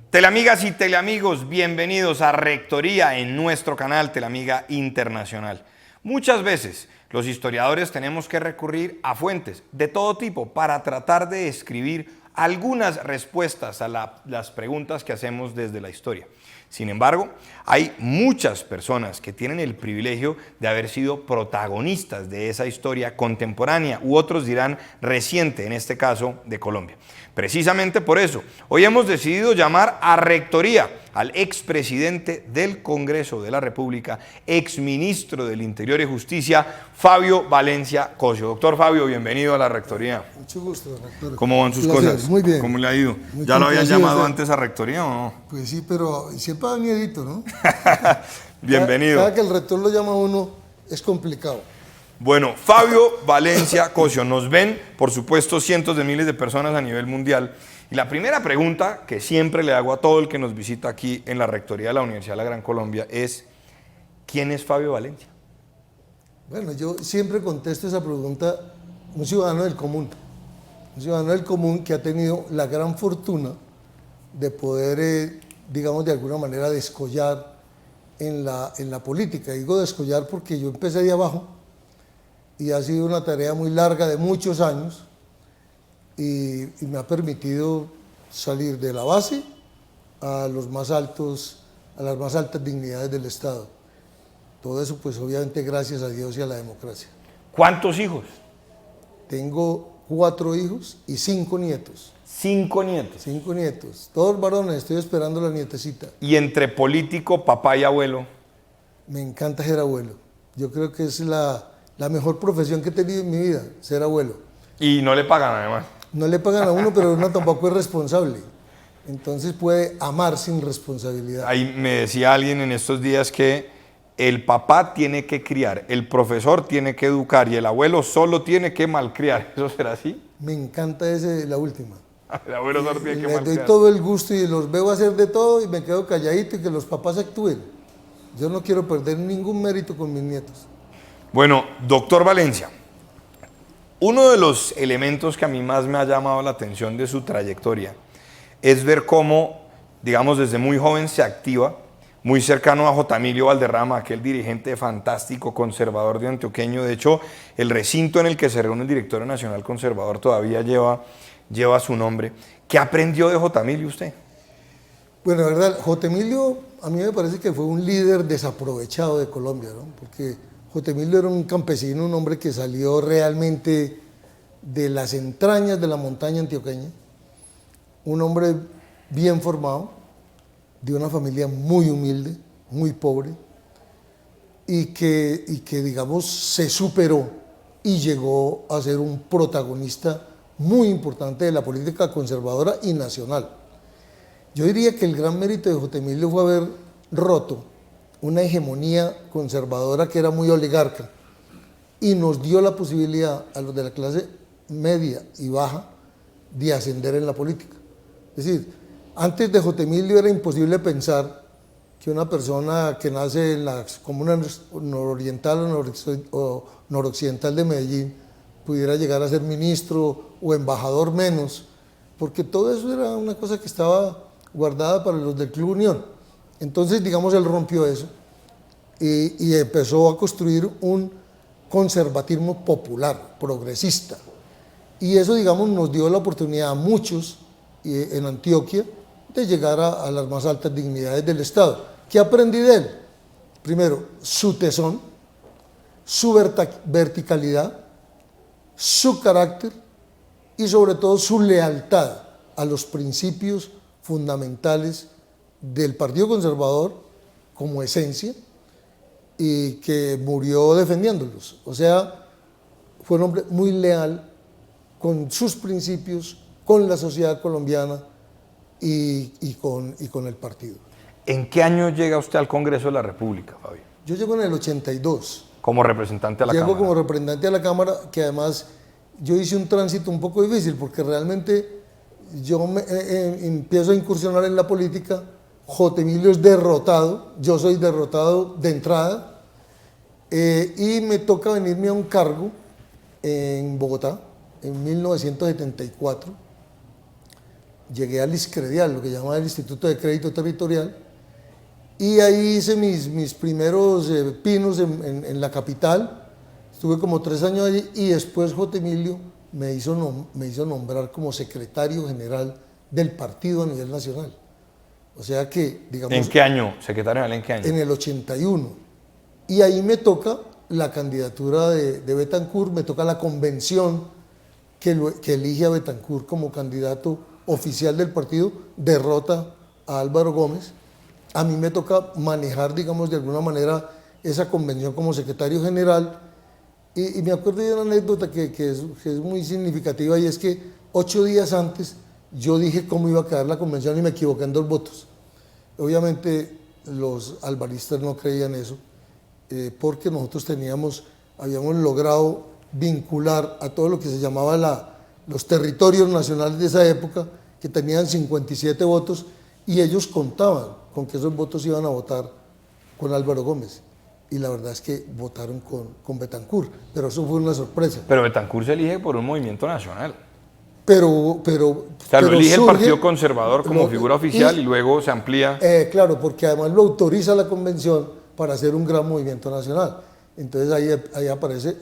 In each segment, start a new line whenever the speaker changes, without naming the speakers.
Teleamigas y teleamigos, bienvenidos a Rectoría en nuestro canal Teleamiga Internacional. Muchas veces los historiadores tenemos que recurrir a fuentes de todo tipo para tratar de escribir algunas respuestas a las preguntas que hacemos desde la historia. Sin embargo, hay muchas personas que tienen el privilegio de haber sido protagonistas de esa historia contemporánea, u otros dirán reciente, en este caso de Colombia. Precisamente por eso, hoy hemos decidido llamar a Rectoría al expresidente del Congreso de la República, exministro del Interior y Justicia, Fabio Valencia Cosio. Doctor Fabio, bienvenido a la Rectoría.
Mucho gusto, rector.
¿Cómo van sus cosas?
Muy bien.
¿Cómo le ha ido?
Muy
¿Ya lo habían llamado
¿sí?
antes a Rectoría o no?
Pues sí, pero siempre da miedito, ¿no?
Bienvenido.
Cada que el rector lo llama a uno es complicado.
Bueno, Fabio Valencia Cosio, nos ven, por supuesto, cientos de miles de personas a nivel mundial. Y la primera pregunta que siempre le hago a todo el que nos visita aquí en la Rectoría de la Universidad de la Gran Colombia es, ¿quién es Fabio Valencia?
Bueno, yo siempre contesto esa pregunta, un ciudadano del común. Un ciudadano del común que ha tenido la gran fortuna de poder, digamos, de alguna manera descollar en la política. Digo descollar porque yo empecé de abajo y ha sido una tarea muy larga de muchos años y me ha permitido salir de la base a los más altos, a las más altas dignidades del Estado. Todo eso pues obviamente gracias a Dios y a la democracia.
¿Cuántos hijos?
Tengo 4 hijos y 5 nietos.
5 nietos.
5 nietos, todos varones, estoy esperando la nietecita.
Y entre político, papá y abuelo.
Me encanta ser abuelo. Yo creo que es la mejor profesión que he tenido en mi vida, ser abuelo.
Y no le pagan además.
No le pagan a uno, pero uno tampoco es responsable. Entonces puede amar sin responsabilidad.
Ahí me decía alguien en estos días que el papá tiene que criar, el profesor tiene que educar y el abuelo solo tiene que malcriar. ¿Eso será así?
Me encanta la última.
El abuelo solo tiene que
Les doy
malcriar.
todo el gusto y los veo hacer de todo y me quedo calladito y que los papás actúen. Yo no quiero perder ningún mérito con mis nietos.
Bueno, doctor Valencia, uno de los elementos que a mí más me ha llamado la atención de su trayectoria es ver cómo, digamos, desde muy joven se activa, muy cercano a J. Emilio Valderrama, aquel dirigente fantástico, conservador de antioqueño. De hecho, el recinto en el que se reúne el Directorio Nacional Conservador todavía lleva su nombre. ¿Qué aprendió de J. Emilio usted?
Bueno, la verdad, J. Emilio a mí me parece que fue un líder desaprovechado de Colombia, ¿no? Porque J. Emilio era un campesino, un hombre que salió realmente de las entrañas de la montaña antioqueña, un hombre bien formado, de una familia muy humilde, muy pobre, y que digamos se superó y llegó a ser un protagonista muy importante de la política conservadora y nacional. Yo diría que el gran mérito de J. Emilio fue haber roto una hegemonía conservadora que era muy oligarca y nos dio la posibilidad a los de la clase media y baja de ascender en la política. Es decir, antes de J. Emilio era imposible pensar que una persona que nace en la comuna nororiental o noroccidental de Medellín pudiera llegar a ser ministro o embajador menos, porque todo eso era una cosa que estaba guardada para los del Club Unión. Entonces, digamos, él rompió eso y empezó a construir un conservatismo popular, progresista. Y eso, digamos, nos dio la oportunidad a muchos en Antioquia de llegar a las más altas dignidades del Estado. ¿Qué aprendí de él? Primero, su tesón, su verticalidad, su carácter y sobre todo su lealtad a los principios fundamentales del Partido Conservador como esencia y que murió defendiéndolos. O sea, fue un hombre muy leal con sus principios, con la sociedad colombiana y con el partido.
¿En qué año llega usted al Congreso de la República, Fabio?
Yo llego en el 82.
Como representante a la Cámara.
Llego como representante a la Cámara, que además yo hice un tránsito un poco difícil, porque realmente yo empiezo a incursionar en la política, J. Emilio es derrotado, yo soy derrotado de entrada, y me toca venirme a un cargo en Bogotá, en 1974, llegué al ISCREDIAL, lo que llamaba el Instituto de Crédito Territorial, y ahí hice mis primeros pinos en la capital. Estuve como 3 años allí y después J. Emilio me hizo nombrar como secretario general del partido a nivel nacional. O sea que, digamos...
¿En qué año? ¿Secretario general en qué año?
En el 81. Y ahí me toca la candidatura de Betancur, me toca la convención que elige a Betancur como candidato oficial del partido, derrota a Álvaro Gómez. A mí me toca manejar, digamos, de alguna manera esa convención como secretario general. Y me acuerdo de una anécdota que es muy significativa, y es que 8 días antes yo dije cómo iba a quedar la convención y me equivoqué en 2 votos. Obviamente los albaristas no creían eso, porque nosotros habíamos logrado vincular a todo lo que se llamaba los territorios nacionales de esa época, que tenían 57 votos, y ellos contaban con que esos votos iban a votar con Álvaro Gómez. Y la verdad es que votaron con Betancur, pero eso fue una sorpresa.
Pero Betancur se elige por un movimiento nacional.
O sea,
lo elige el Partido Conservador como figura oficial y luego se amplía.
Claro, porque además lo autoriza la convención para hacer un gran movimiento nacional. Entonces ahí aparece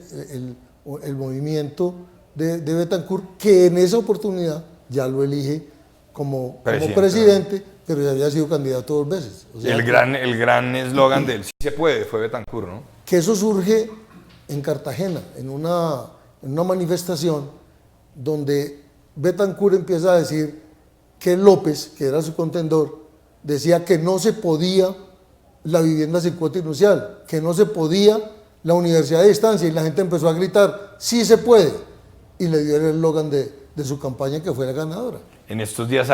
el movimiento de Betancur, que en esa oportunidad ya lo elige como presidente, pero ya había sido candidato 2 veces. O sea,
el gran eslogan del sí se puede fue Betancur, ¿no?
Que eso surge en Cartagena, en una manifestación donde Betancur empieza a decir que López, que era su contendor, decía que no se podía la vivienda sin cuota inicial, que no se podía la universidad de distancia, y la gente empezó a gritar, sí se puede, y le dio el eslogan de su campaña, que fue la ganadora.
En estos días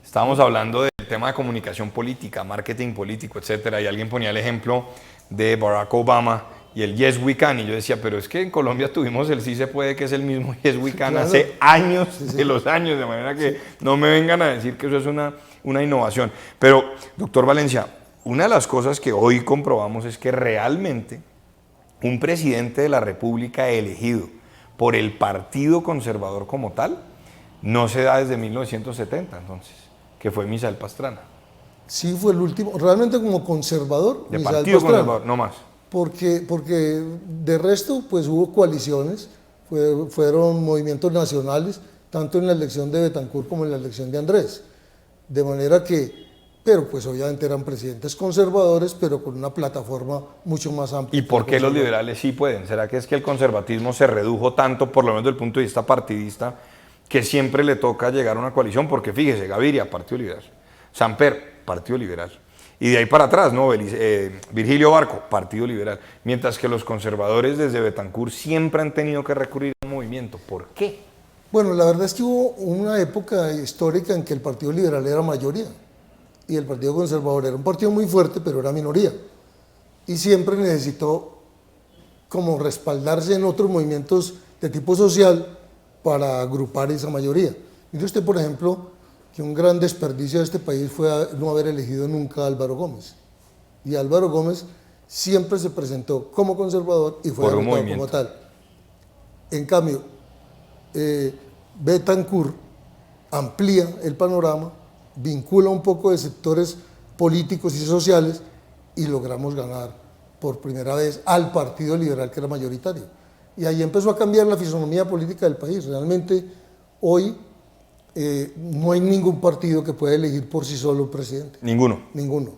estábamos hablando del tema de comunicación política, marketing político, etcétera, y alguien ponía el ejemplo de Barack Obama y el Yes We Can, y yo decía, pero es que en Colombia tuvimos el sí se puede, que es el mismo Yes We Can, claro, hace años, sí. De los años, de manera que no me vengan a decir que eso es una innovación. Pero, doctor Valencia, una de las cosas que hoy comprobamos es que realmente un presidente de la República elegido por el Partido Conservador como tal, no se da desde 1970, entonces, que fue Misael Pastrana.
Sí, fue el último, realmente como conservador.
De Partido Conservador, no más.
Porque de resto, pues hubo coaliciones, fueron movimientos nacionales, tanto en la elección de Betancur como en la elección de Andrés. De manera que, pero pues obviamente eran presidentes conservadores, pero con una plataforma mucho más amplia.
¿Y por qué los liberales sí pueden? ¿Será que es que el conservatismo se redujo tanto, por lo menos desde el punto de vista partidista, que siempre le toca llegar a una coalición? Porque fíjese, Gaviria, Partido Liberal; Samper, Partido Liberal; y de ahí para atrás, ¿no? Virgilio Barco, Partido Liberal. Mientras que los conservadores desde Betancur siempre han tenido que recurrir a un movimiento. ¿Por qué?
Bueno, la verdad es que hubo una época histórica en que el Partido Liberal era mayoría y el Partido Conservador era un partido muy fuerte, pero era minoría. Y siempre necesitó como respaldarse en otros movimientos de tipo social para agrupar esa mayoría. Mire usted, por ejemplo, que un gran desperdicio de este país fue no haber elegido nunca a Álvaro Gómez. Y Álvaro Gómez siempre se presentó como conservador y fue votado como tal. En cambio, Betancur amplía el panorama, vincula un poco de sectores políticos y sociales, y logramos ganar por primera vez al Partido Liberal, que era mayoritario. Y ahí empezó a cambiar la fisonomía política del país. Realmente hoy no hay ningún partido que pueda elegir por sí solo un presidente.
Ninguno.
Ninguno.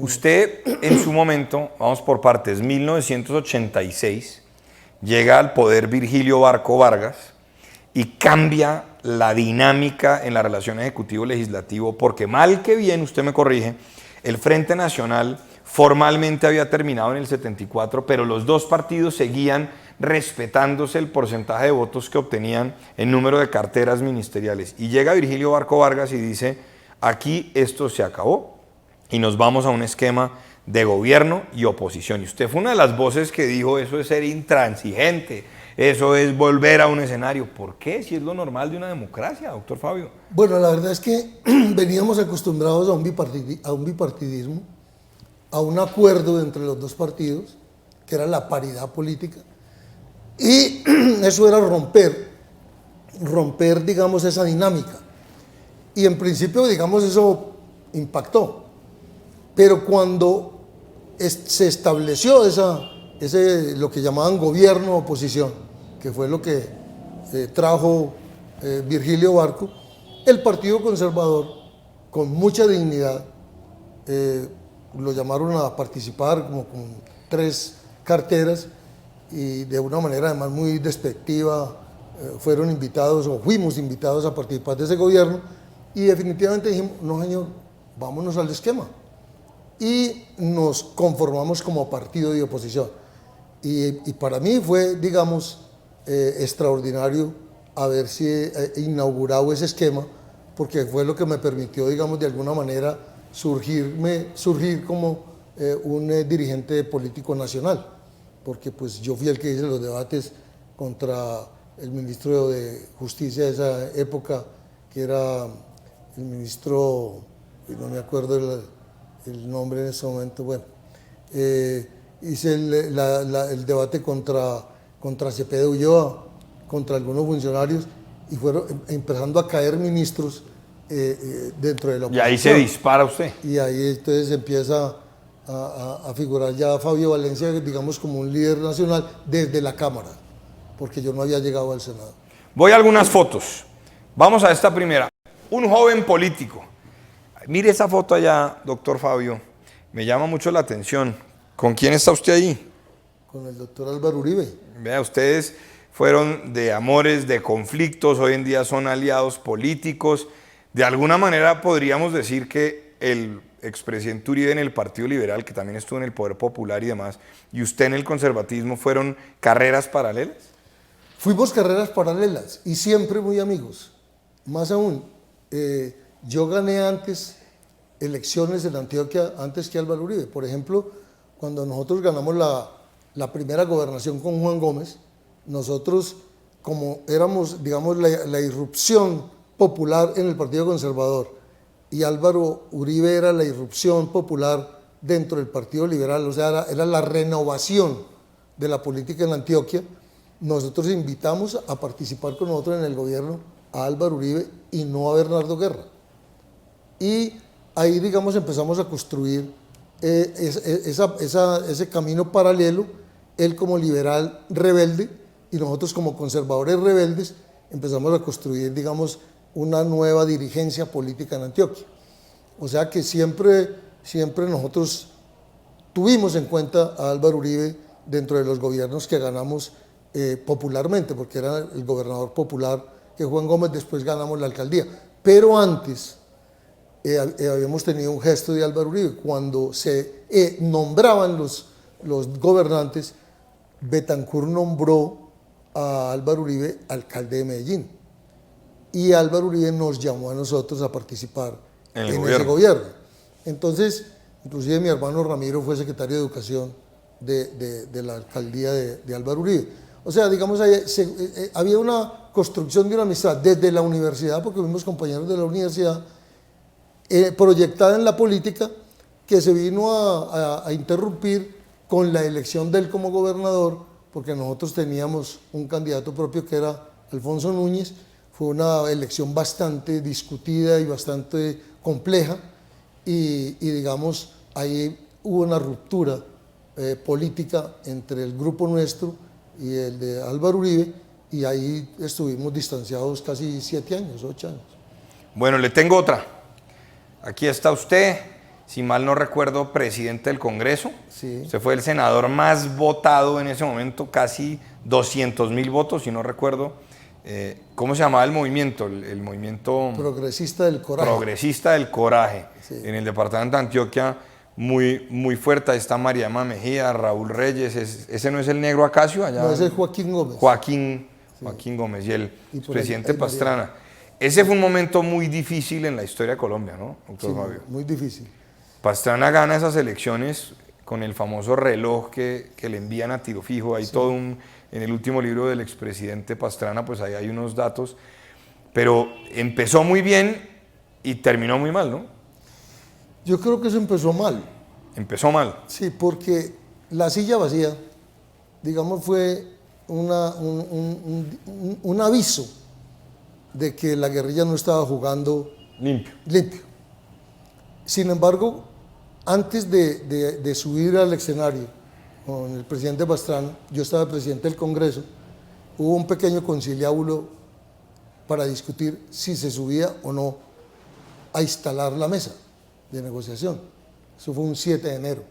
Usted en su momento, vamos por partes, 1986, llega al poder Virgilio Barco Vargas y cambia la dinámica en la relación ejecutivo-legislativo, porque mal que bien, usted me corrige, el Frente Nacional formalmente había terminado en el 74, pero los dos partidos seguían respetándose el porcentaje de votos que obtenían en número de carteras ministeriales. Y llega Virgilio Barco Vargas y dice, aquí esto se acabó y nos vamos a un esquema de gobierno y oposición. Y usted fue una de las voces que dijo, eso es ser intransigente, eso es volver a un escenario. ¿Por qué? Si es lo normal de una democracia, doctor Fabio.
Bueno, la verdad es que veníamos acostumbrados a un bipartidismo, a un acuerdo entre los dos partidos, que era la paridad política, y eso era romper, digamos, esa dinámica. Y en principio, digamos, eso impactó. Pero cuando se estableció lo que llamaban gobierno oposición, que fue lo que trajo Virgilio Barco, el Partido Conservador, con mucha dignidad, lo llamaron a participar como con 3 carteras y de una manera además muy despectiva fueron invitados o fuimos invitados a participar de ese gobierno y definitivamente dijimos, no señor, vámonos al esquema y nos conformamos como partido de oposición y para mí fue, digamos, extraordinario haberse inaugurado ese esquema porque fue lo que me permitió, digamos, de alguna manera surgir como un dirigente político nacional, porque pues yo fui el que hice los debates contra el ministro de Justicia de esa época, que era el ministro, no me acuerdo el nombre en ese momento, bueno, hice el debate contra Cepeda Ulloa, contra algunos funcionarios, y fueron empezando a caer ministros dentro de la oposición.
Y ahí se dispara usted.
Y ahí entonces empieza a figurar ya Fabio Valencia, digamos, como un líder nacional desde la Cámara, porque yo no había llegado al Senado.
Voy a algunas fotos. Vamos a esta primera. Un joven político. Mire esa foto allá, doctor Fabio. Me llama mucho la atención. ¿Con quién está usted ahí?
Con el doctor Álvaro Uribe.
Vea, ustedes fueron de amores, de conflictos, hoy en día son aliados políticos. De alguna manera podríamos decir que el expresidente Uribe en el Partido Liberal, que también estuvo en el Poder Popular y demás, y usted en el conservatismo, ¿fueron carreras paralelas?
Fuimos carreras paralelas y siempre muy amigos. Más aún, yo gané antes elecciones en Antioquia antes que Álvaro Uribe. Por ejemplo, cuando nosotros ganamos la primera gobernación con Juan Gómez, nosotros, como éramos, digamos, la irrupción popular en el Partido Conservador y Álvaro Uribe era la irrupción popular dentro del Partido Liberal, o sea, era la renovación de la política en Antioquia, nosotros invitamos a participar con nosotros en el gobierno a Álvaro Uribe y no a Bernardo Guerra. Y ahí, digamos, empezamos a construir ese camino paralelo, él como liberal rebelde y nosotros como conservadores rebeldes, empezamos a construir, digamos, una nueva dirigencia política en Antioquia. O sea que siempre nosotros tuvimos en cuenta a Álvaro Uribe dentro de los gobiernos que ganamos popularmente, porque era el gobernador popular que Juan Gómez, después ganamos la alcaldía. Pero antes habíamos tenido un gesto de Álvaro Uribe, cuando se nombraban los gobernantes, Betancur nombró a Álvaro Uribe alcalde de Medellín. Y Álvaro Uribe nos llamó a nosotros a participar en ese gobierno. Entonces, inclusive mi hermano Ramiro fue secretario de Educación de la alcaldía de Álvaro Uribe. O sea, digamos, había una construcción de una amistad desde la universidad, porque fuimos compañeros de la universidad, proyectada en la política, que se vino a interrumpir con la elección de él como gobernador, porque nosotros teníamos un candidato propio que era Alfonso Núñez. Fue una elección bastante discutida y bastante compleja y digamos, ahí hubo una ruptura política entre el grupo nuestro y el de Álvaro Uribe y ahí estuvimos distanciados casi 7 años, 8 años.
Bueno, le tengo otra. Aquí está usted, si mal no recuerdo, presidente del Congreso.
Sí.
Usted fue el senador más votado en ese momento, casi 200.000 votos, si no recuerdo. ¿Cómo se llamaba el movimiento? El movimiento
Progresista del Coraje.
Progresista del Coraje.
Sí.
En el departamento de Antioquia, muy fuerte. Ahí está Mariama Mejía, Raúl Reyes. ¿Ese no es el negro Acacio? Allá,
no, ese es Joaquín Gómez.
Joaquín Gómez y el presidente Pastrana. Ese fue un momento muy difícil en la historia de Colombia, ¿no, doctor Fabio?
Muy difícil.
Pastrana gana esas elecciones con el famoso reloj que le envían a tiro fijo. Hay todo en el último libro del expresidente Pastrana, pues ahí hay unos datos. Pero empezó muy bien y terminó muy mal, ¿no?
Yo creo que eso empezó mal.
Empezó mal.
Sí, porque la silla vacía, digamos, fue un aviso de que la guerrilla no estaba jugando
Limpio.
limpio. Sin embargo, antes de subir al escenario con el presidente Pastrana, yo estaba presidente del Congreso, hubo un pequeño conciliábulo para discutir si se subía o no a instalar la mesa de negociación. Eso fue un 7 de enero.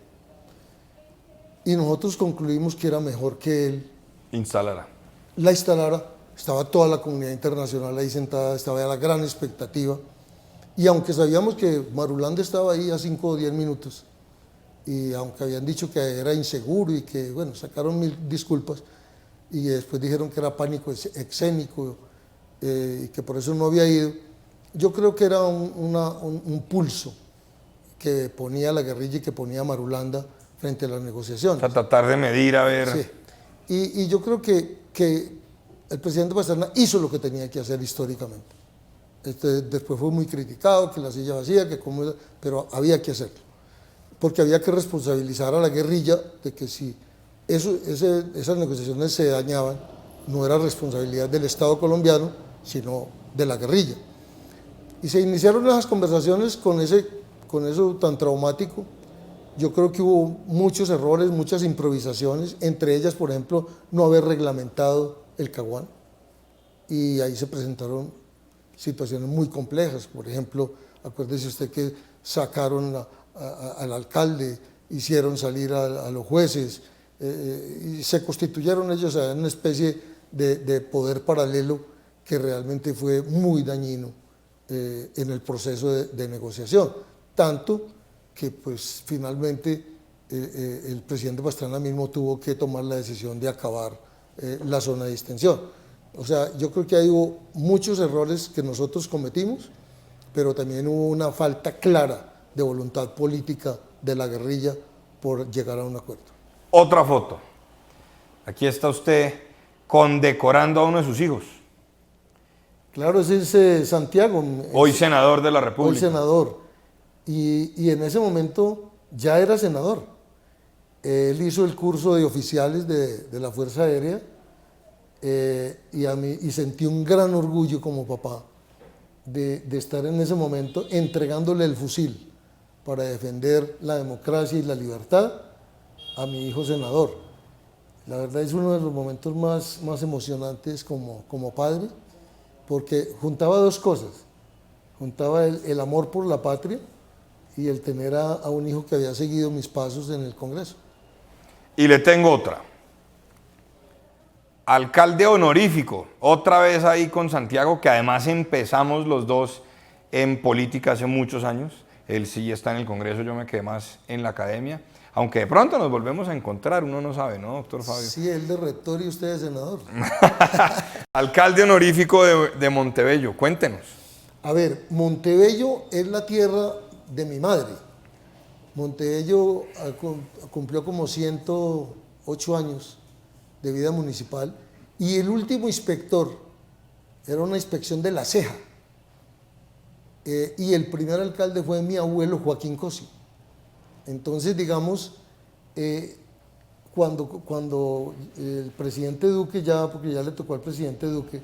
Y nosotros concluimos que era mejor que él
Instalará.
la instalara. Estaba toda la comunidad internacional ahí sentada, estaba la gran expectativa. Y aunque sabíamos que Marulanda estaba ahí a 5 o 10 minutos, y aunque habían dicho que era inseguro y que, bueno, sacaron 1000 disculpas, y después dijeron que era pánico escénico y que por eso no había ido, yo creo que era un pulso que ponía la guerrilla y que ponía Marulanda frente a las negociaciones.
O sea, tratar de medir, a ver.
Sí. Y yo creo que el presidente Pastrana hizo lo que tenía que hacer históricamente. Después fue muy criticado, que la silla vacía, pero había que hacerlo. Porque había que responsabilizar a la guerrilla de que si esas negociaciones se dañaban, no era responsabilidad del Estado colombiano, sino de la guerrilla. Y se iniciaron esas conversaciones con eso tan traumático. Yo creo que hubo muchos errores, muchas improvisaciones, entre ellas, por ejemplo, no haber reglamentado el Caguán. Y ahí se presentaron situaciones muy complejas. Por ejemplo, acuérdese usted que sacaron al alcalde, hicieron salir a los jueces, y se constituyeron ellos en una especie de poder paralelo que realmente fue muy dañino en el proceso de negociación. Tanto que pues finalmente el presidente Pastrana mismo tuvo que tomar la decisión de acabar la zona de distensión. O sea, yo creo que hubo muchos errores que nosotros cometimos, pero también hubo una falta clara de voluntad política de la guerrilla por llegar a un acuerdo.
Otra foto. Aquí está usted condecorando a uno de sus hijos.
Claro, ese es Santiago.
Hoy senador de la República.
Hoy senador. Y en ese momento ya era senador. Él hizo el curso de oficiales de la Fuerza Aérea y sentí un gran orgullo como papá de estar en ese momento entregándole el fusil para defender la democracia y la libertad a mi hijo senador. La verdad es uno de los momentos más emocionantes como padre, porque juntaba dos cosas. Juntaba el amor por la patria y el tener a un hijo que había seguido mis pasos en el Congreso.
Y le tengo otra. Alcalde honorífico, otra vez ahí con Santiago, que además empezamos los dos en política hace muchos años. Él sí está en el Congreso, yo me quedé más en la academia. Aunque de pronto nos volvemos a encontrar, uno no sabe, ¿no, doctor Fabio?
Sí, él de rector y usted de senador.
Alcalde honorífico de Montebello, cuéntenos.
A ver, Montebello es la tierra de mi madre. Montebello cumplió como 108 años de vida municipal y el último inspector era una inspección de la ceja. Y el primer alcalde fue mi abuelo Joaquín Cosi. Entonces, digamos, cuando el presidente Duque, porque ya le tocó al presidente Duque,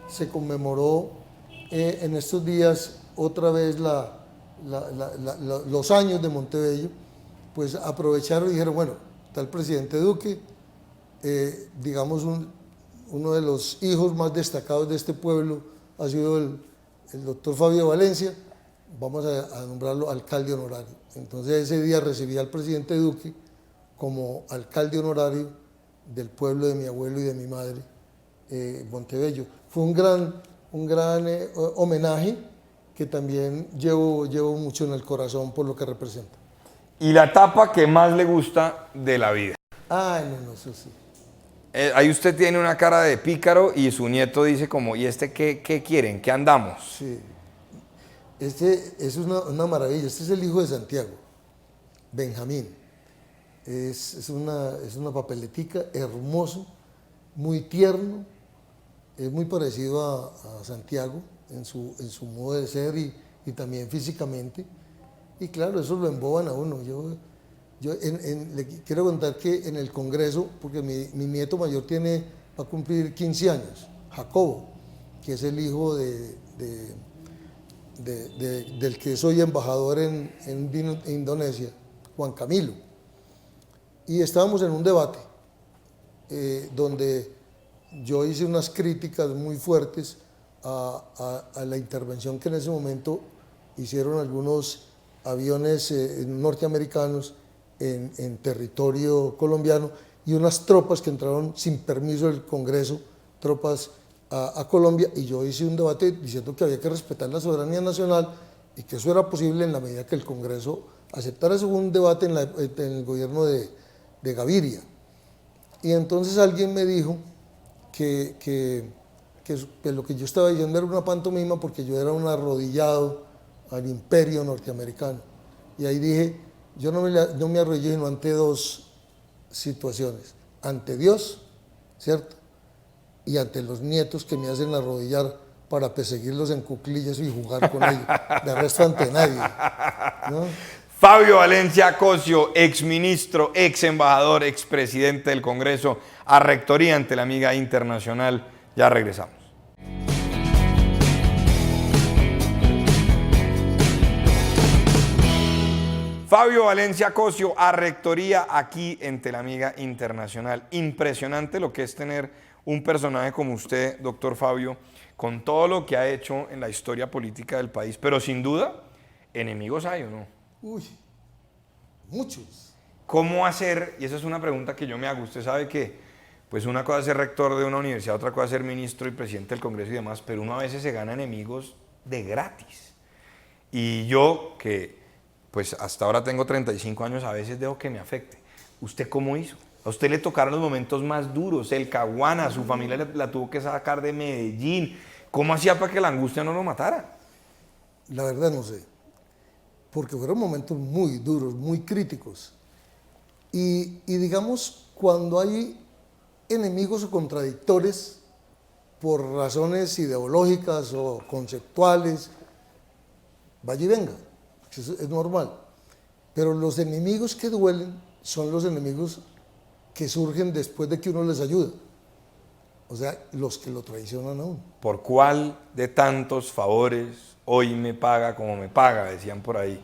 se conmemoró en estos días otra vez los años de Montebello, pues aprovecharon y dijeron, bueno, está el presidente Duque, digamos uno de los hijos más destacados de este pueblo ha sido el doctor Fabio Valencia, vamos a nombrarlo alcalde honorario. Entonces ese día recibí al presidente Duque como alcalde honorario del pueblo de mi abuelo y de mi madre, Montebello. Fue un gran homenaje que también llevo mucho en el corazón por lo que representa.
¿Y la etapa que más le gusta de la vida?
Ay, no, eso sí.
Ahí usted tiene una cara de pícaro y su nieto dice como, ¿y este qué quieren? ¿Qué andamos?
Sí. Este es una maravilla. Este es el hijo de Santiago, Benjamín. Es una papeletica, hermoso, muy tierno. Es muy parecido a Santiago en su modo de ser y también físicamente. Y claro, eso lo emboban a uno. Le quiero contar que en el Congreso, porque mi nieto mayor va a cumplir 15 años, Jacobo, que es el hijo del que soy embajador en Indonesia, Juan Camilo. Y estábamos en un debate donde yo hice unas críticas muy fuertes a la intervención que en ese momento hicieron algunos aviones norteamericanos en territorio colombiano y unas tropas que entraron sin permiso del Congreso, tropas a Colombia, y yo hice un debate diciendo que había que respetar la soberanía nacional y que eso era posible en la medida que el Congreso aceptara. Eso fue un debate en el gobierno de Gaviria. Y entonces alguien me dijo que lo que yo estaba diciendo era una pantomima porque yo era un arrodillado al imperio norteamericano. Y ahí dije, yo no me arrodillé sino ante dos situaciones, ante Dios, ¿cierto? Y ante los nietos que me hacen arrodillar para perseguirlos en cuclillas y jugar con ellos. De resto ante nadie, ¿no?
Fabio Valencia Cosio, exministro, ex embajador, expresidente del Congreso, a Rectoría ante la Amiga Internacional. Ya regresamos. Fabio Valencia Cosio, a Rectoría aquí en Telamiga Internacional. Impresionante lo que es tener un personaje como usted, doctor Fabio, con todo lo que ha hecho en la historia política del país. Pero sin duda, enemigos hay, ¿o no?
Uy, muchos.
¿Cómo hacer? Y esa es una pregunta que yo me hago. Usted sabe que pues una cosa es ser rector de una universidad, otra cosa es ser ministro y presidente del Congreso y demás, pero uno a veces se gana enemigos de gratis. Y yo, que pues hasta ahora tengo 35 años, a veces dejo que me afecte. ¿Usted cómo hizo? A usted le tocaron los momentos más duros, el Caguana, su familia la tuvo que sacar de Medellín. ¿Cómo hacía para que la angustia no lo matara?
La verdad no sé, porque fueron momentos muy duros, muy críticos. Y digamos, cuando hay enemigos o contradictores por razones ideológicas o conceptuales, vaya y venga, eso es normal. Pero los enemigos que duelen son los enemigos que surgen después de que uno les ayuda. O sea, los que lo traicionan a uno.
¿Por cuál de tantos favores hoy me paga como me paga? Decían por ahí.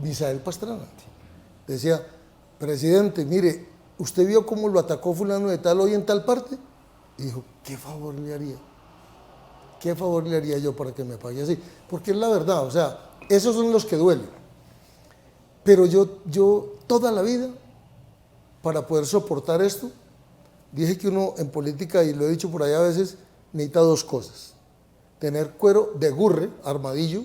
Misael Pastrana decía, presidente, mire, ¿usted vio cómo lo atacó fulano de tal hoy en tal parte? Y dijo, ¿qué favor le haría? ¿Qué favor le haría yo para que me pague así? Porque es la verdad, o sea, esos son los que duelen. Pero yo toda la vida, para poder soportar esto, dije que uno en política, y lo he dicho por ahí a veces, necesita dos cosas. Tener cuero de gurre, armadillo,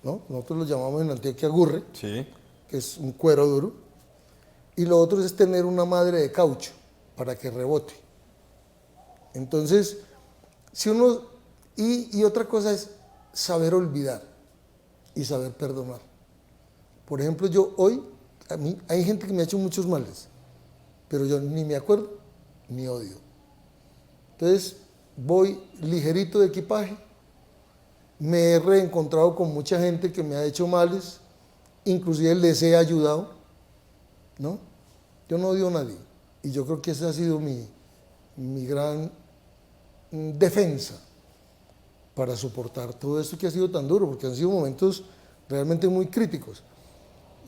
¿no? Nosotros lo llamamos en Antioquia gurre,
Sí.
que es un cuero duro. Y lo otro es tener una madre de caucho para que rebote. Entonces, si uno... Y otra cosa es saber olvidar y saber perdonar. Por ejemplo, yo hoy, a mí hay gente que me ha hecho muchos males, pero yo ni me acuerdo ni odio. Entonces, voy ligerito de equipaje, me he reencontrado con mucha gente que me ha hecho males, inclusive les he ayudado, ¿no? Yo no odio a nadie, y yo creo que esa ha sido mi gran defensa para soportar todo esto que ha sido tan duro, porque han sido momentos realmente muy críticos.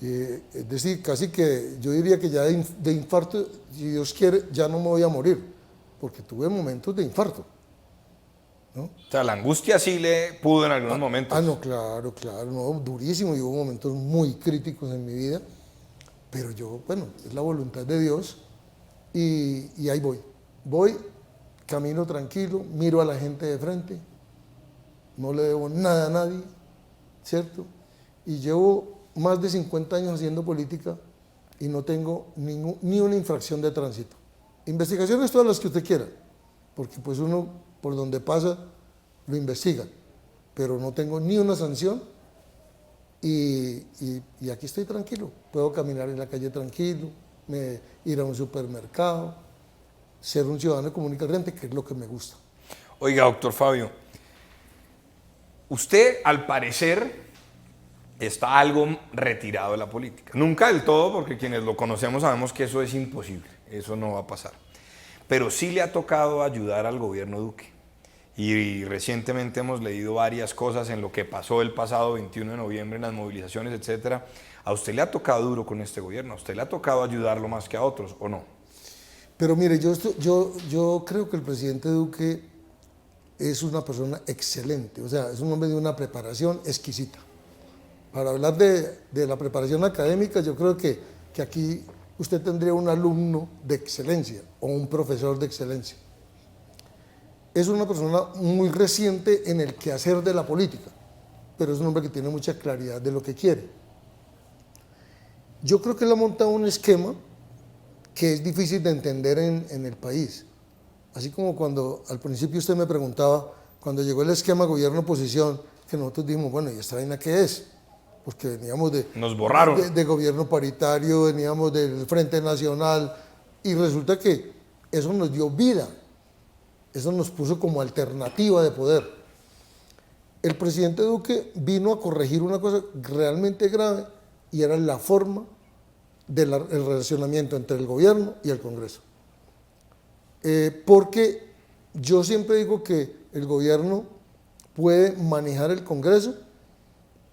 Es decir, casi que yo diría que ya de infarto, si Dios quiere, ya no me voy a morir, porque tuve momentos de infarto, ¿no?
O sea, la angustia sí le pudo en algunos momentos.
No, claro, no, durísimo, y hubo momentos muy críticos en mi vida, pero yo, bueno, es la voluntad de Dios, y ahí voy, camino tranquilo, miro a la gente de frente, no le debo nada a nadie, ¿cierto? Y llevo más de 50 años haciendo política y no tengo ni una infracción de tránsito. Investigaciones todas las que usted quiera, porque pues uno por donde pasa lo investiga, pero no tengo ni una sanción y aquí estoy tranquilo. Puedo caminar en la calle tranquilo, ir a un supermercado, ser un ciudadano común y corriente, que es lo que me gusta.
Oiga, doctor Fabio, usted al parecer está algo retirado de la política. Nunca del todo, porque quienes lo conocemos sabemos que eso es imposible, eso no va a pasar. Pero sí le ha tocado ayudar al gobierno Duque. y recientemente hemos leído varias cosas en lo que pasó el pasado 21 de noviembre en las movilizaciones, etcétera. ¿A usted le ha tocado duro con este gobierno? ¿A usted le ha tocado ayudarlo más que a otros o no?
Pero mire, yo creo que el presidente Duque es una persona excelente, o sea, es un hombre de una preparación exquisita. Para hablar de la preparación académica, yo creo que aquí usted tendría un alumno de excelencia o un profesor de excelencia. Es una persona muy reciente en el quehacer de la política, pero es un hombre que tiene mucha claridad de lo que quiere. Yo creo que él ha montado un esquema que es difícil de entender en el país. Así como cuando al principio usted me preguntaba, cuando llegó el esquema gobierno-oposición, que nosotros dijimos, bueno, ¿y esta vaina qué es? Porque veníamos
Nos borraron.
de gobierno paritario, veníamos del Frente Nacional, y resulta que eso nos dio vida, eso nos puso como alternativa de poder. El presidente Duque vino a corregir una cosa realmente grave, y era la forma del relacionamiento entre el gobierno y el Congreso. Porque yo siempre digo que el gobierno puede manejar el Congreso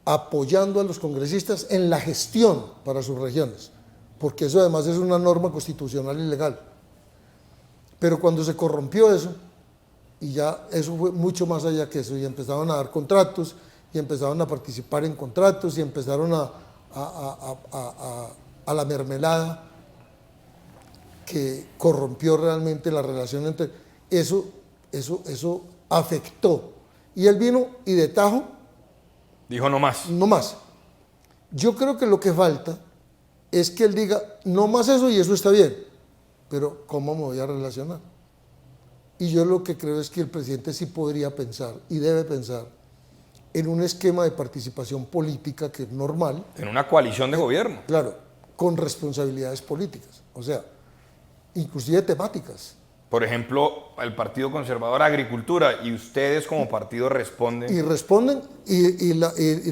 apoyando a los congresistas en la gestión para sus regiones, porque eso además es una norma constitucional y legal. Pero cuando se corrompió eso, y ya eso fue mucho más allá que eso, y empezaron a dar contratos, y empezaron a participar en contratos, y empezaron a la mermelada que corrompió realmente la relación entre... Eso afectó. Y él vino y de tajo...
Dijo no más.
No más. Yo creo que lo que falta es que él diga, no más eso y eso está bien, pero ¿cómo me voy a relacionar? Y yo lo que creo es que el presidente sí podría pensar y debe pensar en un esquema de participación política que es normal.
En una coalición de gobierno.
Claro, con responsabilidades políticas, o sea, inclusive temáticas.
Por ejemplo, el Partido Conservador Agricultura, y ustedes como partido responden.
Y responden, y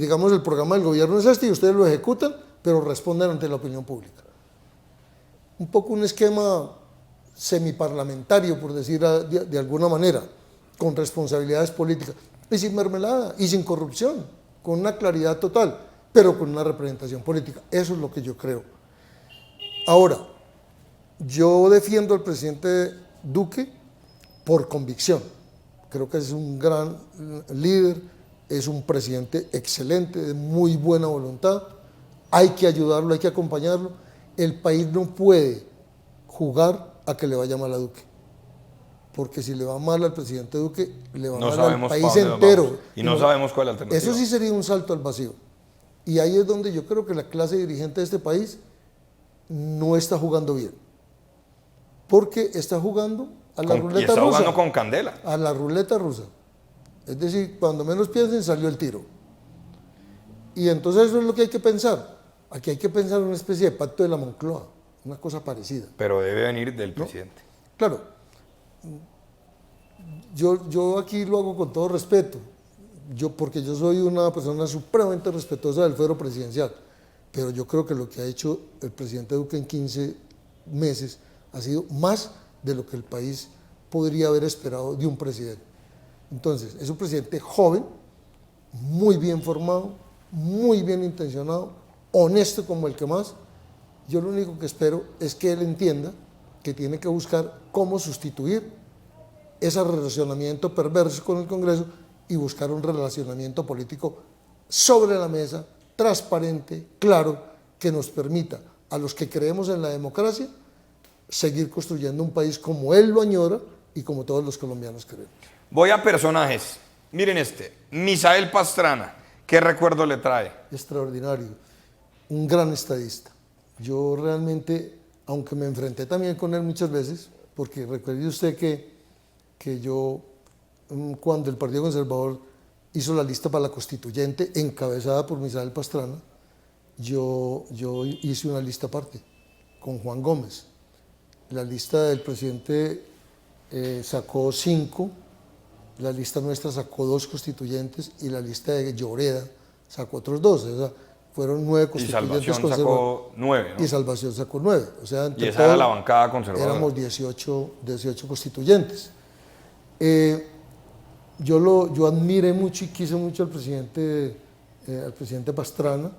digamos el programa del gobierno es este, y ustedes lo ejecutan, pero responden ante la opinión pública. Un poco un esquema semiparlamentario, por decir de alguna manera, con responsabilidades políticas, y sin mermelada, y sin corrupción, con una claridad total, pero con una representación política. Eso es lo que yo creo. Ahora, yo defiendo al presidente Duque por convicción. Creo que es un gran líder, es un presidente excelente, de muy buena voluntad. Hay que ayudarlo, hay que acompañarlo. El país no puede jugar a que le vaya mal a Duque, porque si le va mal al presidente Duque, le va mal al país entero.
Y no sabemos cuál es la alternativa.
Eso sí sería un salto al vacío. Y ahí es donde yo creo que la clase dirigente de este país no está jugando bien, porque está jugando a la ruleta rusa. Y
está jugando con candela.
A la ruleta rusa. Es decir, cuando menos piensen, salió el tiro. Y entonces eso es lo que hay que pensar. Aquí hay que pensar en una especie de pacto de la Moncloa, una cosa parecida.
Pero debe venir del presidente.
Claro. Yo aquí lo hago con todo respeto, porque yo soy una persona supremamente respetuosa del fuero presidencial, pero yo creo que lo que ha hecho el presidente Duque en 15 meses ha sido más de lo que el país podría haber esperado de un presidente. Entonces, es un presidente joven, muy bien formado, muy bien intencionado, honesto como el que más. Yo lo único que espero es que él entienda que tiene que buscar cómo sustituir ese relacionamiento perverso con el Congreso y buscar un relacionamiento político sobre la mesa, transparente, claro, que nos permita a los que creemos en la democracia seguir construyendo un país como él lo añora y como todos los colombianos queremos.
Voy a personajes. Miren este, Misael Pastrana. ¿Qué recuerdo le trae?
Extraordinario, un gran estadista. Yo realmente, aunque me enfrenté también con él muchas veces, porque recuerde usted que yo, cuando el Partido Conservador hizo la lista para la constituyente, encabezada por Misael Pastrana, yo hice una lista aparte, con Juan Gómez. La lista del presidente sacó 5, la lista nuestra sacó 2 constituyentes, y la lista de Lloreda sacó otros 2, o sea, fueron 9 constituyentes.
Y Salvación sacó 9, ¿no?
Y Salvación sacó 9. O sea,
y esa era la bancada conservadora.
Éramos 18 constituyentes. yo admiré mucho y quise mucho al presidente Pastrana.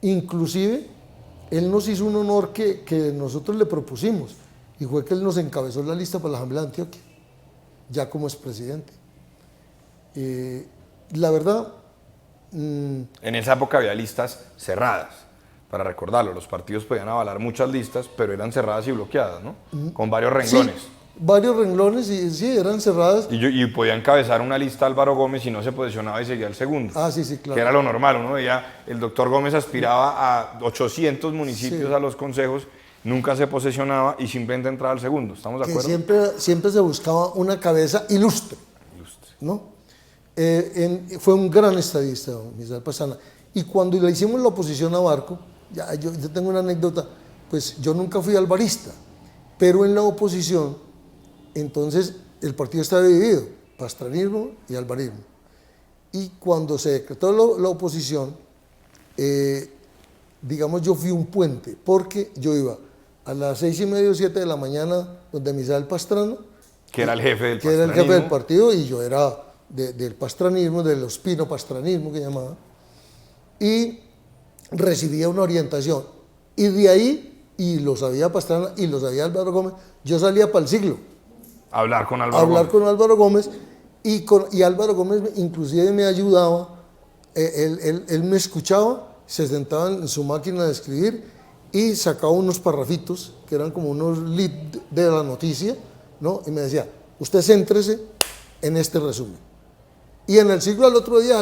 Inclusive, él nos hizo un honor que nosotros le propusimos, y fue que él nos encabezó la lista para la Asamblea de Antioquia, ya como expresidente. La verdad...
En esa época había listas cerradas, para recordarlo. Los partidos podían avalar muchas listas, pero eran cerradas y bloqueadas, ¿no? Con varios renglones.
Sí, varios renglones, y sí, eran cerradas.
Y podía encabezar una lista Álvaro Gómez y no se posicionaba y seguía el segundo.
Ah, sí, sí, claro.
Que era lo normal. Uno veía, el doctor Gómez aspiraba a 800 municipios
Sí.
a los consejos, nunca se posesionaba y simplemente entraba al segundo. ¿Estamos de
Que
acuerdo?
siempre se buscaba una cabeza ilustre, ¿no? Fue un gran estadista, don Misael Pastrana. Y cuando le hicimos la oposición a Barco, yo tengo una anécdota, pues yo nunca fui alvarista, pero en la oposición, entonces el partido estaba dividido, pastranismo y alvarismo. Y cuando se decretó la oposición, digamos, yo fui un puente, porque yo iba a las 6:30 o 7 de la mañana donde Misael Pastrana,
Que era el jefe del
que era el jefe del
pastranismo.
partido, y yo era del pastranismo, del ospino pastranismo que llamaba, y recibía una orientación. Y de ahí, y lo sabía Pastrana y lo sabía Álvaro Gómez, yo salía para el siglo
Hablar con
a
Álvaro
hablar
Gómez.
con Álvaro Gómez, y Álvaro Gómez inclusive me ayudaba, él me escuchaba, se sentaba en su máquina de escribir y sacaba unos parrafitos que eran como unos lead de la noticia, ¿no? Y me decía, usted céntrese en este resumen. Y en el siglo al otro día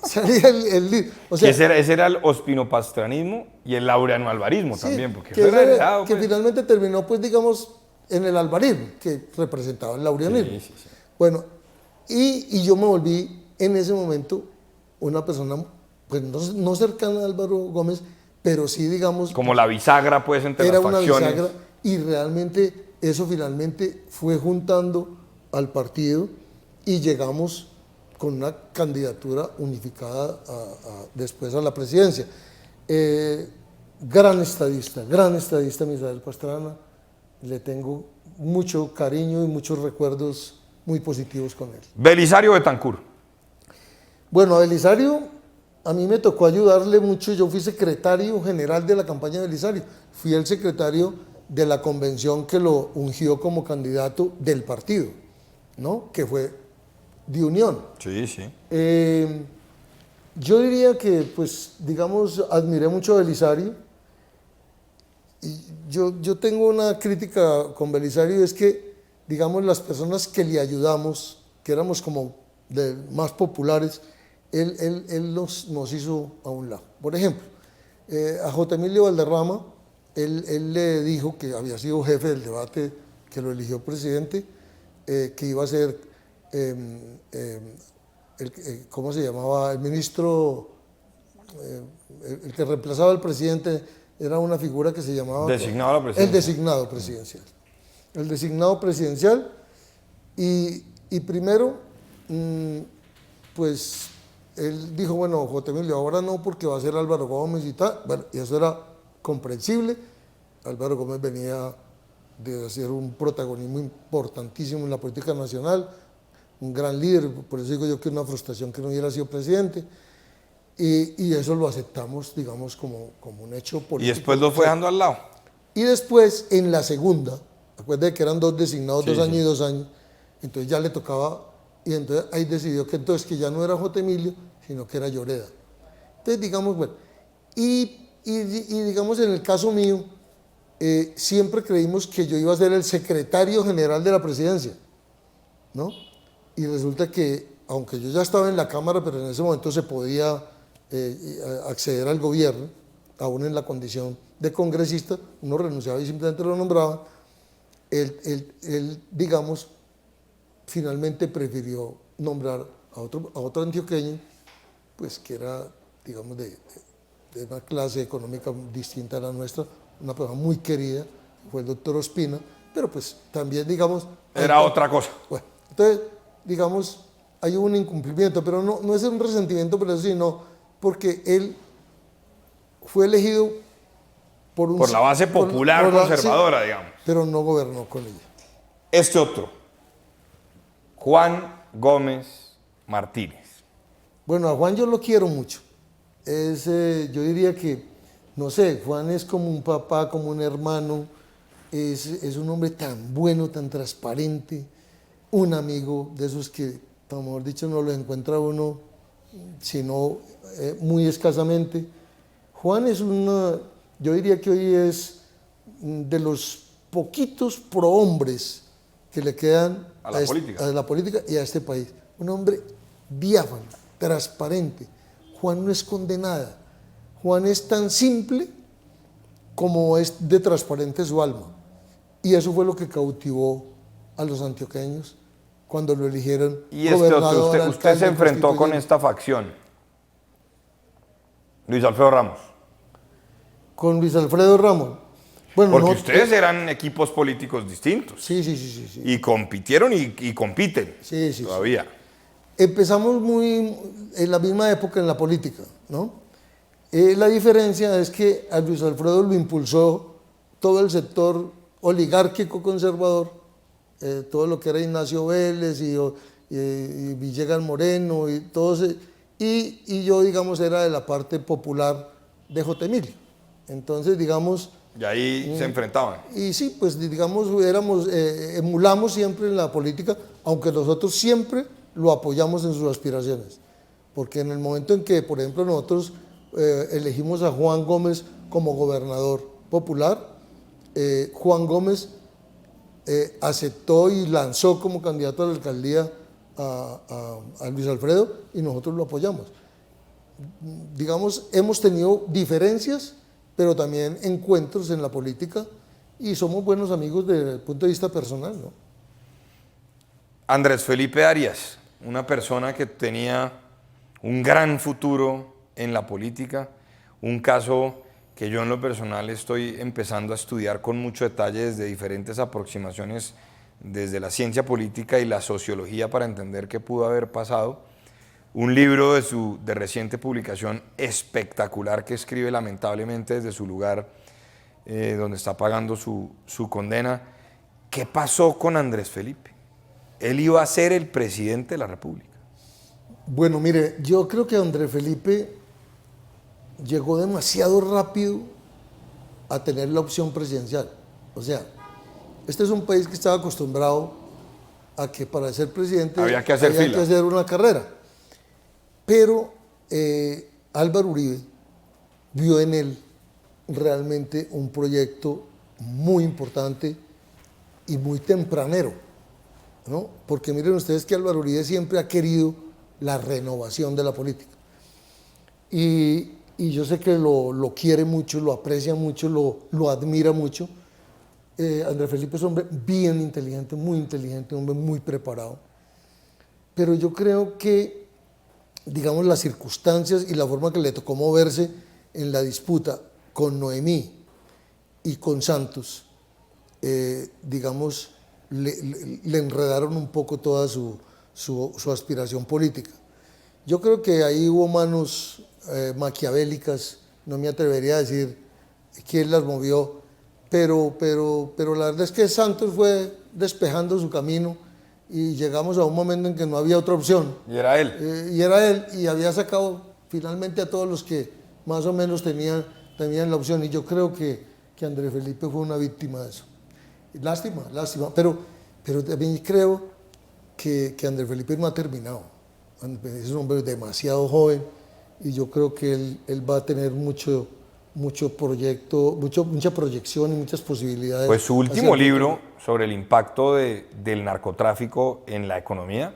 salía el lead. O sea,
Que ese era el ospinopastranismo y el laureano alvarismo
sí,
también, porque
que,
eso era
ese-
heredado,
que
pues.
finalmente terminó, pues digamos, en el alvarismo, que representaba el laureanismo.
Sí, sí, sí.
Bueno, y yo me volví en ese momento una persona, pues no cercana a Álvaro Gómez, pero sí, digamos,
Como la bisagra, pues, entre
era
las
una
facciones.
bisagra, y realmente eso finalmente fue juntando al partido y llegamos con una candidatura unificada después a la presidencia. Gran estadista Misael Pastrana, le tengo mucho cariño y muchos recuerdos muy positivos con él.
Belisario Betancur.
Bueno, a Belisario, a mí me tocó ayudarle mucho. Yo fui secretario general de la campaña de Belisario. Fui el secretario de la convención que lo ungió como candidato del partido, ¿no? Que fue de Unión.
Sí, sí.
Yo diría que, pues, digamos, admiré mucho a Belisario. Y yo tengo una crítica con Belisario, y es que, digamos, las personas que le ayudamos, que éramos como más populares, él nos hizo a un lado. Por ejemplo, a J. Emilio Valderrama, él le dijo, que había sido jefe del debate que lo eligió presidente, que iba a ser, ¿cómo se llamaba? El ministro, el que reemplazaba al presidente, era una figura que se llamaba...
Designado a la presidencia.
El designado presidencial. El designado presidencial. Y primero, pues, él dijo, bueno, J. Emilio, ahora no, porque va a ser Álvaro Gómez y tal. Bueno, y eso era comprensible. Álvaro Gómez venía de hacer un protagonismo importantísimo en la política nacional, un gran líder, por eso digo yo que una frustración que no hubiera sido presidente. Y eso lo aceptamos, digamos, como un hecho político.
Y después lo fue dejando al lado.
Y después, en la segunda, acuérdate que eran dos designados,
Sí,
2 años
sí.
y 2 años, entonces ya le tocaba, y entonces ahí decidió que entonces que ya no era J. Emilio, sino que era Lloreda. Entonces, digamos, bueno, y digamos, en el caso mío, siempre creímos que yo iba a ser el secretario general de la presidencia, ¿no? Y resulta que, aunque yo ya estaba en la Cámara, pero en ese momento se podía acceder al gobierno, aún en la condición de congresista, uno renunciaba y simplemente lo nombraban. Él, digamos, finalmente prefirió nombrar a otro antioqueño, pues que era, digamos, de una clase económica distinta a la nuestra, una persona muy querida, fue el doctor Ospina, pero pues también, digamos...
Era otra cosa.
Bueno, entonces, digamos, hay un incumplimiento, pero no es un resentimiento por eso, sino porque él fue elegido
Por la base popular conservadora,
sí,
digamos.
pero no gobernó con ella.
Este otro, Juan Gómez Martínez.
Bueno, a Juan yo lo quiero mucho. Yo diría que, no sé, Juan es como un papá, como un hermano, es un hombre tan bueno, tan transparente, un amigo de esos que, por mejor dicho, no lo encuentra uno, sino muy escasamente. Juan es yo diría que hoy es de los poquitos prohombres que le quedan
a la
política y a este país. Un hombre diáfano, transparente. Juan no esconde nada. Juan es tan simple como es de transparente su alma. Y eso fue lo que cautivó a los antioqueños cuando lo eligieron
y
gobernador.
Usted se enfrentó con esta facción. Luis Alfredo Ramos.
Con Luis Alfredo Ramos. Bueno,
porque ustedes eran equipos políticos distintos.
Sí.
Y compitieron y compiten todavía.
Empezamos en la misma época en la política, ¿no? La diferencia es que a Luis Alfredo lo impulsó todo el sector oligárquico conservador, todo lo que era Ignacio Vélez y Villegas Moreno y todos, y yo, digamos, era de la parte popular de J. Emilio. Entonces, digamos...
Y ahí se enfrentaban.
Y sí, pues digamos, emulamos siempre en la política, aunque nosotros siempre lo apoyamos en sus aspiraciones. Porque en el momento en que, por ejemplo, nosotros elegimos a Juan Gómez como gobernador popular, Juan Gómez aceptó y lanzó como candidato a la alcaldía a Luis Alfredo y nosotros lo apoyamos. Digamos, hemos tenido diferencias, pero también encuentros en la política y somos buenos amigos desde el punto de vista personal, ¿no?
Andrés Felipe Arias, una persona que tenía un gran futuro en la política, un caso que yo en lo personal estoy empezando a estudiar con mucho detalle desde diferentes aproximaciones, desde la ciencia política y la sociología para entender qué pudo haber pasado. Un libro de reciente publicación espectacular que escribe lamentablemente desde su lugar donde está pagando su condena. ¿Qué pasó con Andrés Felipe? Él iba a ser el presidente de la República.
Bueno, mire, yo creo que Andrés Felipe llegó demasiado rápido a tener la opción presidencial. O sea, este es un país que estaba acostumbrado a que para ser presidente
había que hacer
una carrera. Pero Álvaro Uribe vio en él realmente un proyecto muy importante y muy tempranero, ¿no? Porque miren ustedes que Álvaro Uribe siempre ha querido la renovación de la política. Y yo sé que lo quiere mucho, lo aprecia mucho, lo admira mucho. Andrés Felipe es un hombre bien inteligente, un hombre muy preparado. Pero yo creo que, digamos, las circunstancias y la forma que le tocó moverse en la disputa con Noemí y con Santos, digamos, le enredaron un poco toda su aspiración política. Yo creo que ahí hubo manos maquiavélicas, no me atrevería a decir quién las movió, pero la verdad es que Santos fue despejando su camino y llegamos a un momento en que no había otra opción.
Y era él.
Y había sacado finalmente a todos los que más o menos tenían la opción. Y yo creo que Andrés Felipe fue una víctima de eso. Lástima, pero también creo que Andrés Felipe no ha terminado. Es un hombre demasiado joven y yo creo que él va a tener mucho proyecto, mucha proyección y muchas posibilidades.
Pues su último libro sobre el impacto del narcotráfico en la economía,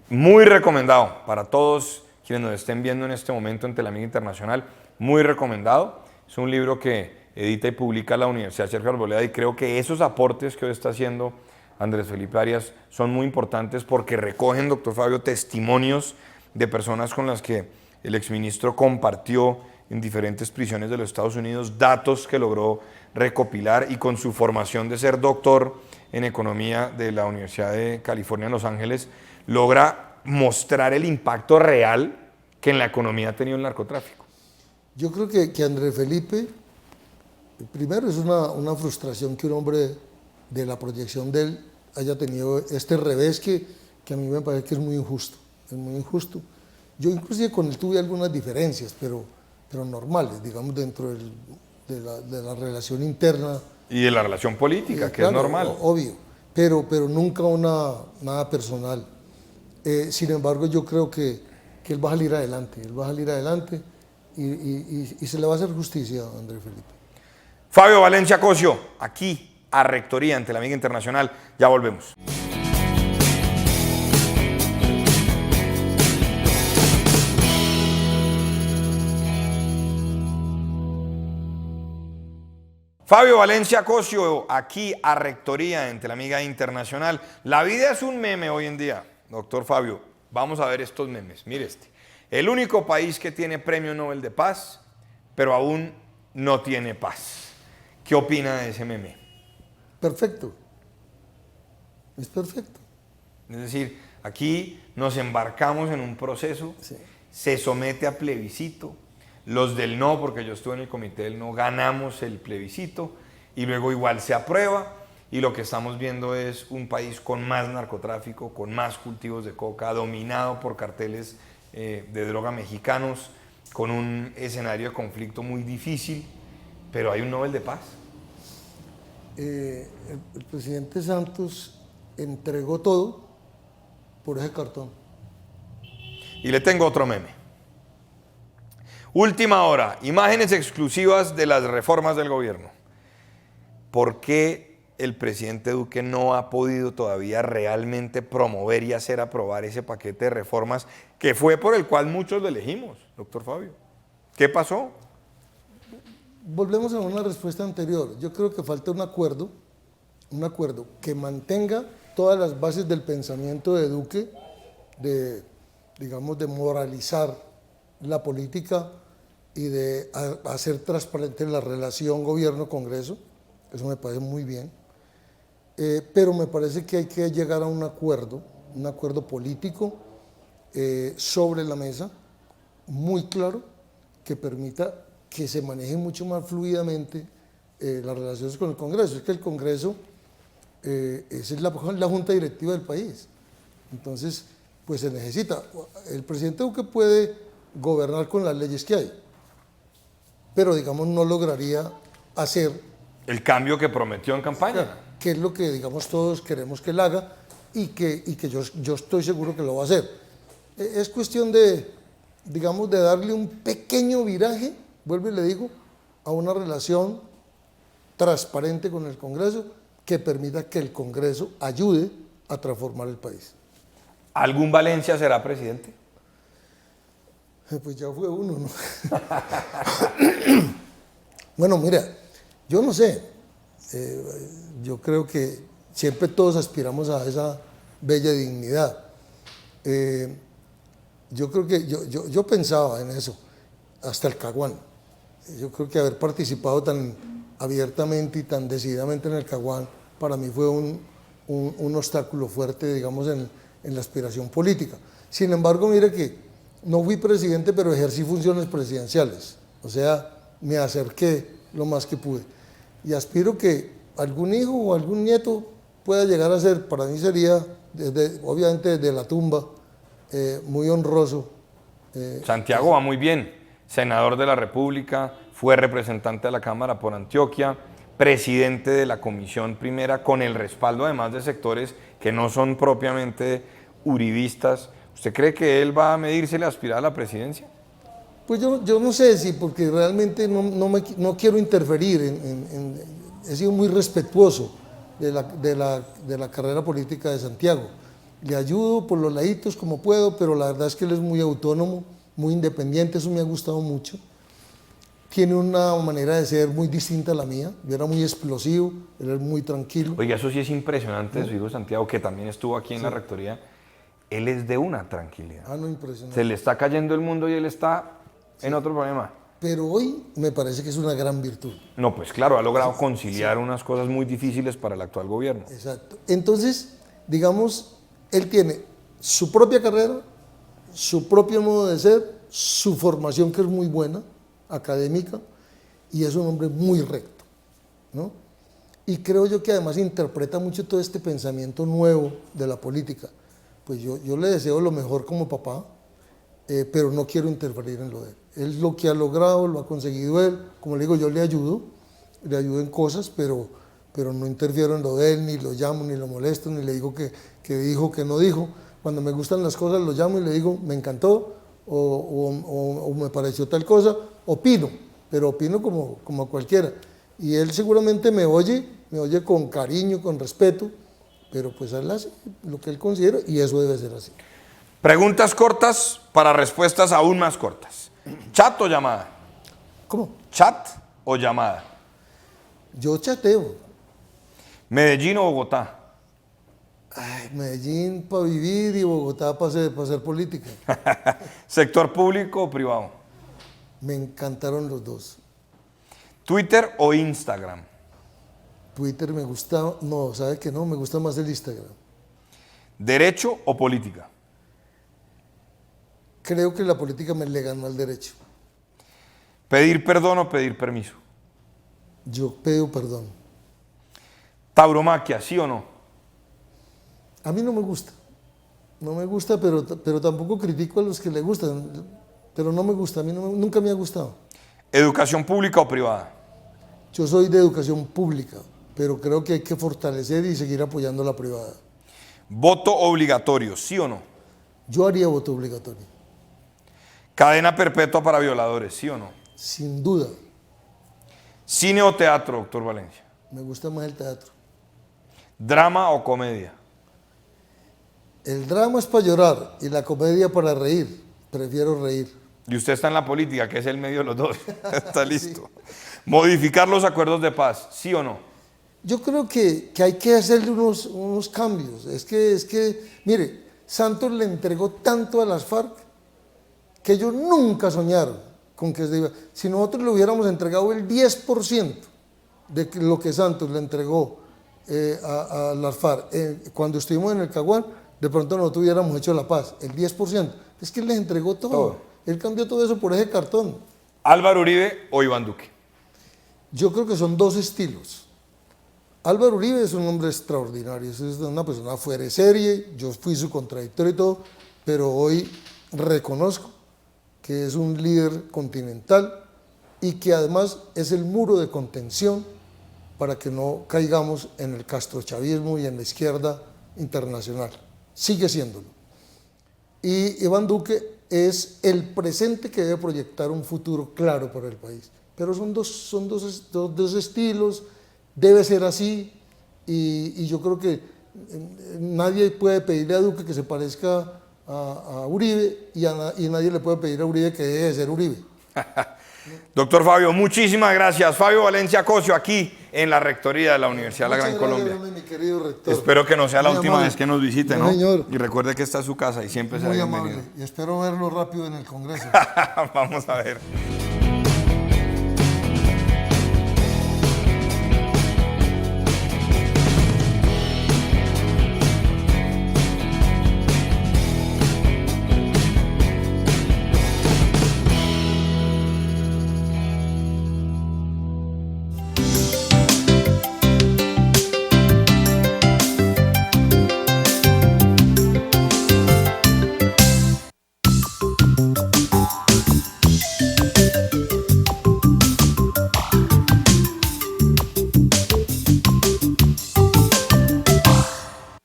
muy recomendado para todos quienes nos estén viendo en este momento en Telamiga Internacional, muy recomendado. Es un libro que edita y publica la Universidad Sergio Arboleda y creo que esos aportes que hoy está haciendo Andrés Felipe Arias son muy importantes porque recogen, doctor Fabio, testimonios de personas con las que el exministro compartió en diferentes prisiones de los Estados Unidos, datos que logró recopilar y con su formación de ser doctor en economía de la Universidad de California en Los Ángeles, logra mostrar el impacto real que en la economía ha tenido el narcotráfico.
Yo creo que Andrés Felipe, primero es una frustración que un hombre de la proyección de él haya tenido este revés que que a mí me parece que es muy injusto, es muy injusto. Yo inclusive con él tuve algunas diferencias, pero normales, digamos, dentro de la relación interna.
Y de la relación política, que
claro,
es normal.
Obvio, pero nunca nada personal. Sin embargo, yo creo que él va a salir adelante, y se le va a hacer justicia a Andrés Felipe.
Fabio Valencia Cosio, aquí a Rectoría ante la Amiga Internacional. Ya volvemos. Fabio Valencia Cosio, aquí a Rectoría ante la Amiga Internacional. La vida es un meme hoy en día, doctor Fabio. Vamos a ver estos memes. Mire este. El único país que tiene premio Nobel de Paz, pero aún no tiene paz. ¿Qué opina de ese meme?
Perfecto. Es perfecto.
Es decir, aquí nos embarcamos en un proceso,
Sí.
se somete a plebiscito. Los del no, porque yo estuve en el comité del no, ganamos el plebiscito y luego igual se aprueba y lo que estamos viendo es un país con más narcotráfico, con más cultivos de coca, dominado por carteles de droga mexicanos, con un escenario de conflicto muy difícil, pero hay un Nobel de Paz.
El presidente Santos entregó todo por ese cartón.
Y le tengo otro meme. Última hora, imágenes exclusivas de las reformas del gobierno. ¿Por qué el presidente Duque no ha podido todavía realmente promover y hacer aprobar ese paquete de reformas que fue por el cual muchos lo elegimos, doctor Fabio? ¿Qué pasó?
Volvemos a una respuesta anterior. Yo creo que falta un acuerdo que mantenga todas las bases del pensamiento de Duque, digamos, de moralizar la política y de hacer transparente la relación gobierno-congreso. Eso me parece muy bien. Pero me parece que hay que llegar a un acuerdo político sobre la mesa, muy claro, que permita que se manejen mucho más fluidamente las relaciones con el Congreso. Es que el Congreso es la junta directiva del país. Entonces, pues se necesita. El presidente Duque puede gobernar con las leyes que hay, pero digamos no lograría hacer
El cambio que prometió en campaña.
que es lo que digamos todos queremos que él haga y que yo estoy seguro que lo va a hacer. Es cuestión de, digamos, de darle un pequeño viraje, vuelvo y le digo, a una relación transparente con el Congreso que permita que el Congreso ayude a transformar el país.
¿Algún Valencia será presidente?
Pues ya fue uno, ¿no? Bueno, mira, yo no sé, yo creo que siempre todos aspiramos a esa bella dignidad. Yo creo que yo pensaba en eso, hasta el Caguán. Yo creo que haber participado tan abiertamente y tan decididamente en el Caguán, para mí fue un obstáculo fuerte, digamos, en la aspiración política. Sin embargo, mire que no fui presidente, pero ejercí funciones presidenciales. O sea, me acerqué lo más que pude. Y aspiro que algún hijo o algún nieto pueda llegar a ser, para mí sería, obviamente desde la tumba, muy honroso.
Santiago va muy bien, senador de la República, fue representante de la Cámara por Antioquia, presidente de la Comisión Primera, con el respaldo además de sectores que no son propiamente uribistas. ¿Usted cree que él va a medirse la aspirada a la presidencia?
Pues yo no sé si, porque realmente no quiero interferir, he sido muy respetuoso de la carrera política de Santiago. Le ayudo por los laditos como puedo, pero la verdad es que él es muy autónomo, muy independiente, eso me ha gustado mucho. Tiene una manera de ser muy distinta a la mía, yo era muy explosivo, él es muy tranquilo.
Oiga, eso sí es impresionante de su hijo Santiago, que también estuvo aquí en la rectoría. Él es de una tranquilidad.
Ah, no, impresionante.
Se le está cayendo el mundo y él está en otro problema.
Pero hoy me parece que es una gran virtud.
No, pues claro, ha logrado conciliar unas cosas muy difíciles para el actual gobierno.
Exacto. Entonces, digamos, él tiene su propia carrera, su propio modo de ser, su formación que es muy buena, académica, y es un hombre muy recto, ¿no? Y creo yo que además interpreta mucho todo este pensamiento nuevo de la política. pues yo le deseo lo mejor como papá, pero no quiero interferir en lo de él. Él lo que ha logrado, lo ha conseguido él. Como le digo, yo le ayudo en cosas, pero no interfiero en lo de él, ni lo llamo, ni lo molesto, ni le digo que dijo, que no dijo. Cuando me gustan las cosas, lo llamo y le digo, me encantó, o me pareció tal cosa, opino, pero opino como cualquiera. Y él seguramente me oye con cariño, con respeto, pero pues él hace lo que él considera y eso debe ser así.
Preguntas cortas para respuestas aún más cortas. ¿Chat o llamada?
¿Cómo?
¿Chat o llamada?
Yo chateo.
¿Medellín o Bogotá?
Ay, Medellín para vivir y Bogotá para hacer política.
¿Sector público o privado?
Me encantaron los dos.
¿Twitter o Instagram?
Twitter me gusta, no, ¿sabe que no? Me gusta más el Instagram.
¿Derecho o política?
Creo que la política me le ganó al derecho.
¿Pedir perdón o pedir permiso?
Yo pido perdón.
¿Tauromaquia, sí o no?
A mí no me gusta. No me gusta, pero tampoco critico a los que le gustan. Pero no me gusta, a mí nunca me ha gustado.
¿Educación pública o privada?
Yo soy de educación pública, pero creo que hay que fortalecer y seguir apoyando la privada.
¿Voto obligatorio, sí o no?
Yo haría voto obligatorio.
¿Cadena perpetua para violadores, sí o no?
Sin duda.
¿Cine o teatro, doctor Valencia?
Me gusta más el teatro.
¿Drama o comedia?
El drama es para llorar y la comedia para reír. Prefiero reír.
Y usted está en la política, que es el medio de los dos. Está listo. Sí. ¿Modificar los acuerdos de paz, sí o no?
Yo creo que hay que hacerle unos cambios. Es que, mire, Santos le entregó tanto a las FARC que ellos nunca soñaron con que se iba. Si nosotros le hubiéramos entregado el 10% de lo que Santos le entregó a las FARC cuando estuvimos en el Caguán, de pronto nosotros hubiéramos hecho la paz, el 10%. Es que él les entregó todo. Él cambió todo eso por ese cartón.
¿Álvaro Uribe o Iván Duque?
Yo creo que son dos estilos. Álvaro Uribe es un hombre extraordinario, es una persona fuera de serie, yo fui su contradictorio y todo, pero hoy reconozco que es un líder continental y que además es el muro de contención para que no caigamos en el castrochavismo y en la izquierda internacional. Sigue siéndolo. Y Iván Duque es el presente que debe proyectar un futuro claro para el país. Pero son dos estilos, debe ser así, y yo creo que nadie puede pedirle a Duque que se parezca a Uribe y nadie le puede pedir a Uribe que deje de ser Uribe.
Doctor Fabio, muchísimas gracias. Fabio Valencia Cosio, aquí en la Rectoría de la Universidad de la Gran Colombia.
Mi querido rector.
Espero que no sea la última vez que nos visite, ¿no?
Señor.
Y recuerde que esta es su casa y siempre será bienvenido.
Muy amable. Y espero verlo rápido en el Congreso.
Vamos a ver.